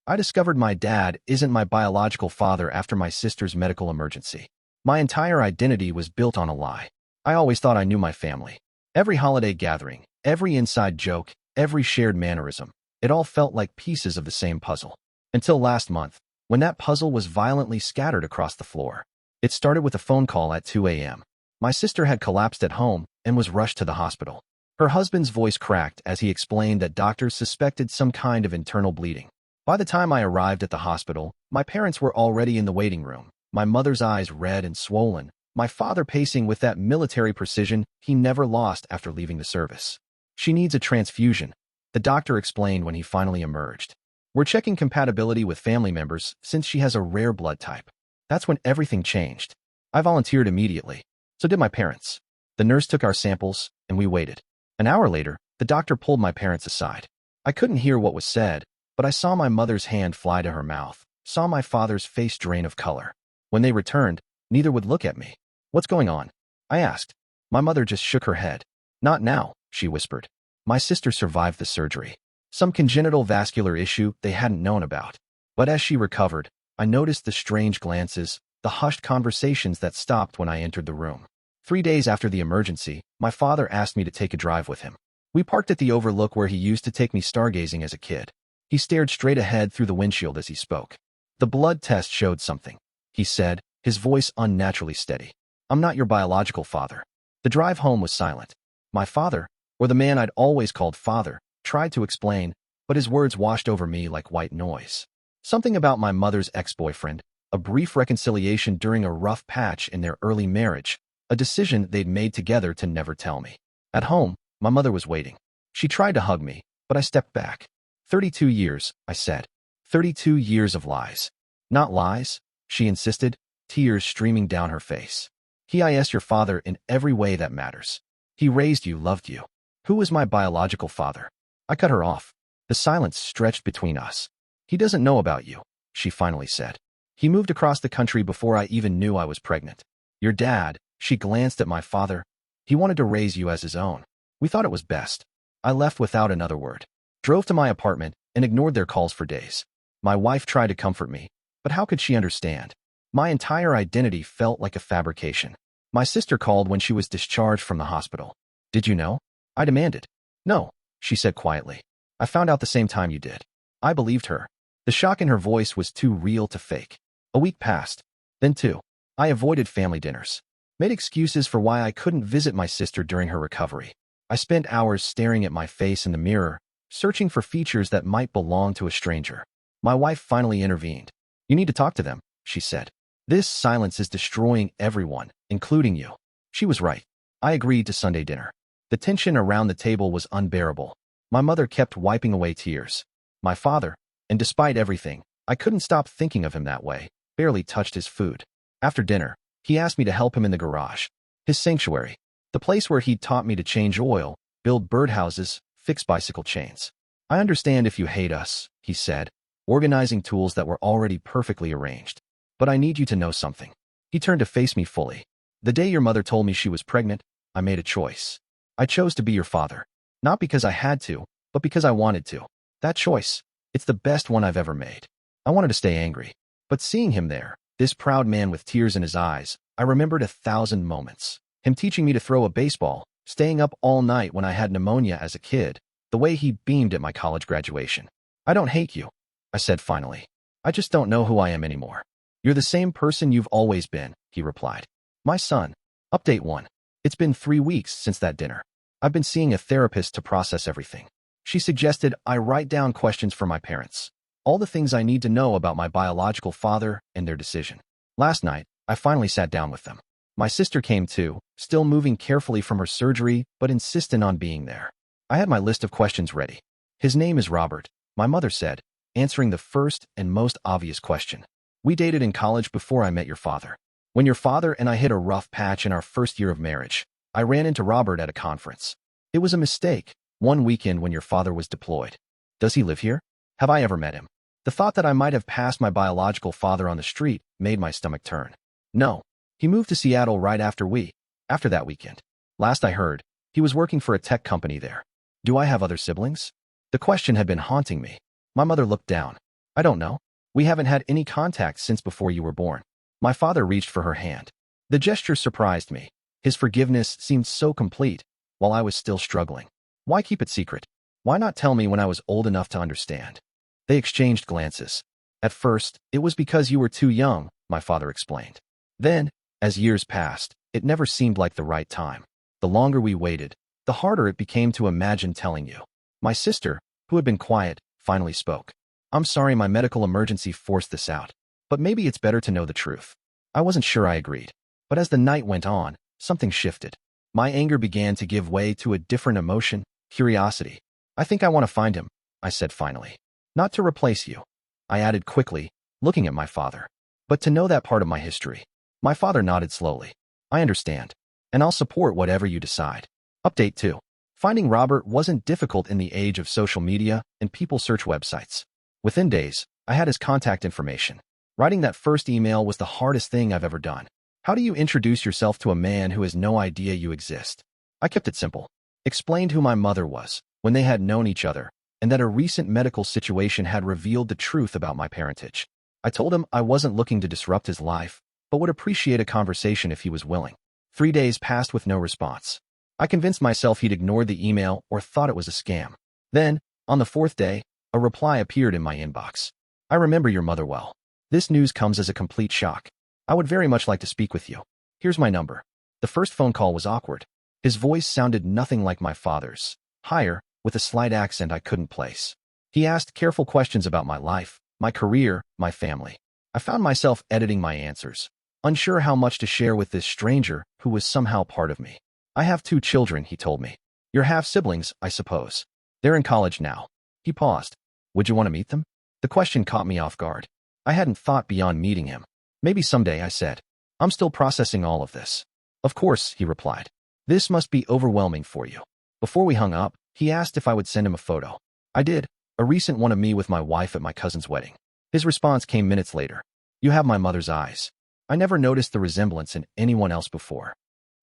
I discovered my dad isn't my biological father after my sister's medical emergency. My entire identity was built on a lie. I always thought I knew my family. Every holiday gathering, every inside joke, every shared mannerism, it all felt like pieces of the same puzzle. Until last month, when that puzzle was violently scattered across the floor. It started with a phone call at 2 a.m. My sister had collapsed at home and was rushed to the hospital. Her husband's voice cracked as he explained that doctors suspected some kind of internal bleeding. By the time I arrived at the hospital, my parents were already in the waiting room, my mother's eyes red and swollen, my father pacing with that military precision he never lost after leaving the service. She needs a transfusion, the doctor explained when he finally emerged. We're checking compatibility with family members since she has a rare blood type. That's when everything changed. I volunteered immediately. So did my parents. The nurse took our samples, and we waited. An hour later, the doctor pulled my parents aside. I couldn't hear what was said, but I saw my mother's hand fly to her mouth, saw my father's face drain of color. When they returned, neither would look at me. What's going on? I asked. My mother just shook her head. Not now, she whispered. My sister survived the surgery. Some congenital vascular issue they hadn't known about. But as she recovered, I noticed the strange glances, the hushed conversations that stopped when I entered the room. 3 days after the emergency, my father asked me to take a drive with him. We parked at the overlook where he used to take me stargazing as a kid. He stared straight ahead through the windshield as he spoke. The blood test showed something, he said, his voice unnaturally steady. I'm not your biological father. The drive home was silent. My father, or the man I'd always called father, tried to explain, but his words washed over me like white noise. Something about my mother's ex-boyfriend, a brief reconciliation during a rough patch in their early marriage, a decision they'd made together to never tell me. At home, my mother was waiting. She tried to hug me, but I stepped back. 32 years, I said. 32 years of lies. Not lies, she insisted, tears streaming down her face. He is your father in every way that matters. He raised you, loved you. Who is my biological father? I cut her off. The silence stretched between us. He doesn't know about you, she finally said. He moved across the country before I even knew I was pregnant. Your dad, she glanced at my father. He wanted to raise you as his own. We thought it was best. I left without another word. Drove to my apartment and ignored their calls for days. My wife tried to comfort me, but how could she understand? My entire identity felt like a fabrication. My sister called when she was discharged from the hospital. Did you know? I demanded. No, she said quietly. I found out the same time you did. I believed her. The shock in her voice was too real to fake. A week passed. Then 2. I avoided family dinners. Made excuses for why I couldn't visit my sister during her recovery. I spent hours staring at my face in the mirror, searching for features that might belong to a stranger. My wife finally intervened. You need to talk to them, she said. This silence is destroying everyone, including you. She was right. I agreed to Sunday dinner. The tension around the table was unbearable. My mother kept wiping away tears. My father, and despite everything, I couldn't stop thinking of him that way, barely touched his food. After dinner, he asked me to help him in the garage. His sanctuary. The place where he'd taught me to change oil, build birdhouses, fix bicycle chains. I understand if you hate us, he said, organizing tools that were already perfectly arranged. But I need you to know something. He turned to face me fully. The day your mother told me she was pregnant, I made a choice. I chose to be your father. Not because I had to, but because I wanted to. That choice, it's the best one I've ever made. I wanted to stay angry. But seeing him there, this proud man with tears in his eyes, I remembered 1,000 moments. Him teaching me to throw a baseball, staying up all night when I had pneumonia as a kid, the way he beamed at my college graduation. I don't hate you, I said finally. I just don't know who I am anymore. You're the same person you've always been, he replied. My son. Update 1. It's been 3 weeks since that dinner. I've been seeing a therapist to process everything. She suggested I write down questions for my parents. All the things I need to know about my biological father and their decision. Last night, I finally sat down with them. My sister came too, still moving carefully from her surgery, but insistent on being there. I had my list of questions ready. His name is Robert, my mother said, answering the first and most obvious question. We dated in college before I met your father. When your father and I hit a rough patch in our first year of marriage, I ran into Robert at a conference. It was a mistake, one weekend when your father was deployed. Does he live here? Have I ever met him? The thought that I might have passed my biological father on the street made my stomach turn. No, he moved to Seattle right after that weekend. Last I heard, he was working for a tech company there. Do I have other siblings? The question had been haunting me. My mother looked down. I don't know. We haven't had any contact since before you were born. My father reached for her hand. The gesture surprised me. His forgiveness seemed so complete, while I was still struggling. Why keep it secret? Why not tell me when I was old enough to understand? They exchanged glances. At first, it was because you were too young, my father explained. Then, as years passed, it never seemed like the right time. The longer we waited, the harder it became to imagine telling you. My sister, who had been quiet, finally spoke. I'm sorry my medical emergency forced this out, but maybe it's better to know the truth. I wasn't sure I agreed. But as the night went on, something shifted. My anger began to give way to a different emotion, curiosity. I think I want to find him, I said finally. Not to replace you, I added quickly, looking at my father. But to know that part of my history. My father nodded slowly. I understand. And I'll support whatever you decide. Update 2. Finding Robert wasn't difficult in the age of social media and people search websites. Within days, I had his contact information. Writing that first email was the hardest thing I've ever done. How do you introduce yourself to a man who has no idea you exist? I kept it simple. Explained who my mother was, when they had known each other, and that a recent medical situation had revealed the truth about my parentage. I told him I wasn't looking to disrupt his life, but would appreciate a conversation if he was willing. 3 days passed with no response. I convinced myself he'd ignored the email or thought it was a scam. Then, on the 4th day, a reply appeared in my inbox. I remember your mother well. This news comes as a complete shock. I would very much like to speak with you. Here's my number. The first phone call was awkward. His voice sounded nothing like my father's. Higher, with a slight accent I couldn't place. He asked careful questions about my life, my career, my family. I found myself editing my answers, unsure how much to share with this stranger who was somehow part of me. I have 2 children, he told me. You're half-siblings, I suppose. They're in college now. He paused. Would you want to meet them? The question caught me off guard. I hadn't thought beyond meeting him. Maybe someday, I said. I'm still processing all of this. Of course, he replied. This must be overwhelming for you. Before we hung up, he asked if I would send him a photo. I did, a recent one of me with my wife at my cousin's wedding. His response came minutes later. You have my mother's eyes. I never noticed the resemblance in anyone else before.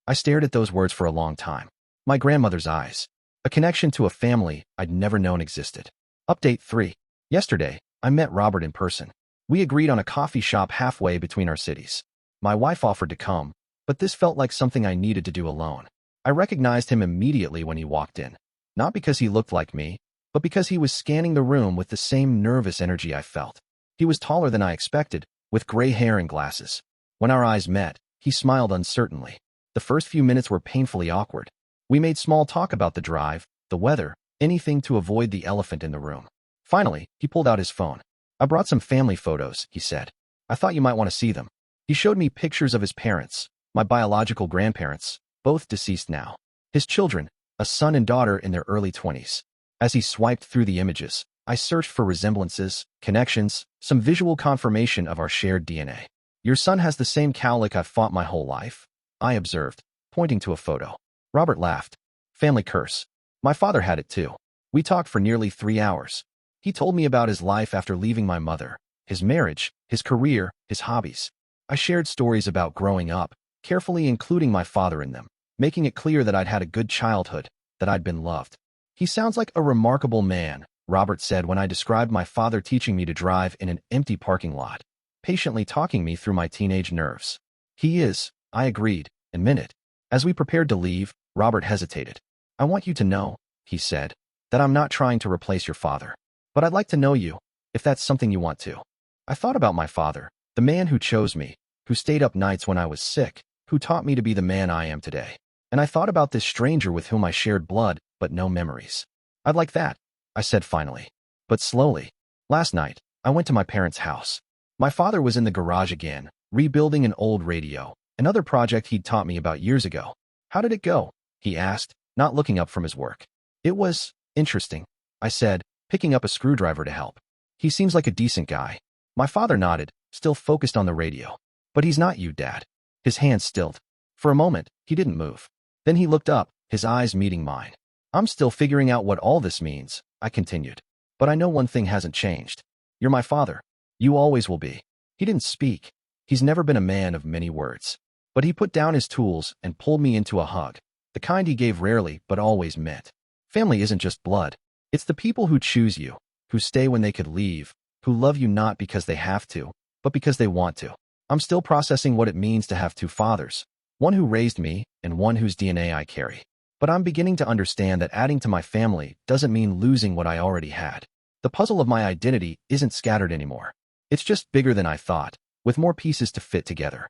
I stared at those words for a long time. My grandmother's eyes. A connection to a family I'd never known existed. Update 3. Yesterday, I met Robert in person. We agreed on a coffee shop halfway between our cities. My wife offered to come, but this felt like something I needed to do alone. I recognized him immediately when he walked in. Not because he looked like me, but because he was scanning the room with the same nervous energy I felt. He was taller than I expected, with gray hair and glasses. When our eyes met, he smiled uncertainly. The first few minutes were painfully awkward. We made small talk about the drive, the weather, anything to avoid the elephant in the room. Finally, he pulled out his phone. I brought some family photos, he said. I thought you might want to see them. He showed me pictures of his parents, my biological grandparents, both deceased now. His children, a son and daughter in their early 20s. As he swiped through the images, I searched for resemblances, connections, some visual confirmation of our shared DNA. Your son has the same cowlick I've fought my whole life, I observed, pointing to a photo. Robert laughed. Family curse. My father had it too. We talked for nearly 3 hours. He told me about his life after leaving my mother, his marriage, his career, his hobbies. I shared stories about growing up, carefully including my father in them, making it clear that I'd had a good childhood, that I'd been loved. He sounds like a remarkable man, Robert said when I described my father teaching me to drive in an empty parking lot, patiently talking me through my teenage nerves. He is, I agreed, and meant it. As we prepared to leave, Robert hesitated. I want you to know, he said, that I'm not trying to replace your father. But I'd like to know you, if that's something you want to. I thought about my father, the man who chose me, who stayed up nights when I was sick, who taught me to be the man I am today. And I thought about this stranger with whom I shared blood, but no memories. I'd like that, I said finally. But slowly. Last night, I went to my parents' house. My father was in the garage again, rebuilding an old radio, another project he'd taught me about years ago. How did it go? He asked, not looking up from his work. It was interesting, I said, picking up a screwdriver to help. He seems like a decent guy. My father nodded, still focused on the radio. But he's not you, Dad. His hands stilled. For a moment, he didn't move. Then he looked up, his eyes meeting mine. I'm still figuring out what all this means, I continued. But I know one thing hasn't changed. You're my father. You always will be. He didn't speak. He's never been a man of many words. But he put down his tools and pulled me into a hug, the kind he gave rarely but always meant. Family isn't just blood. It's the people who choose you, who stay when they could leave, who love you not because they have to, but because they want to. I'm still processing what it means to have two fathers, one who raised me and one whose DNA I carry. But I'm beginning to understand that adding to my family doesn't mean losing what I already had. The puzzle of my identity isn't scattered anymore. It's just bigger than I thought, with more pieces to fit together.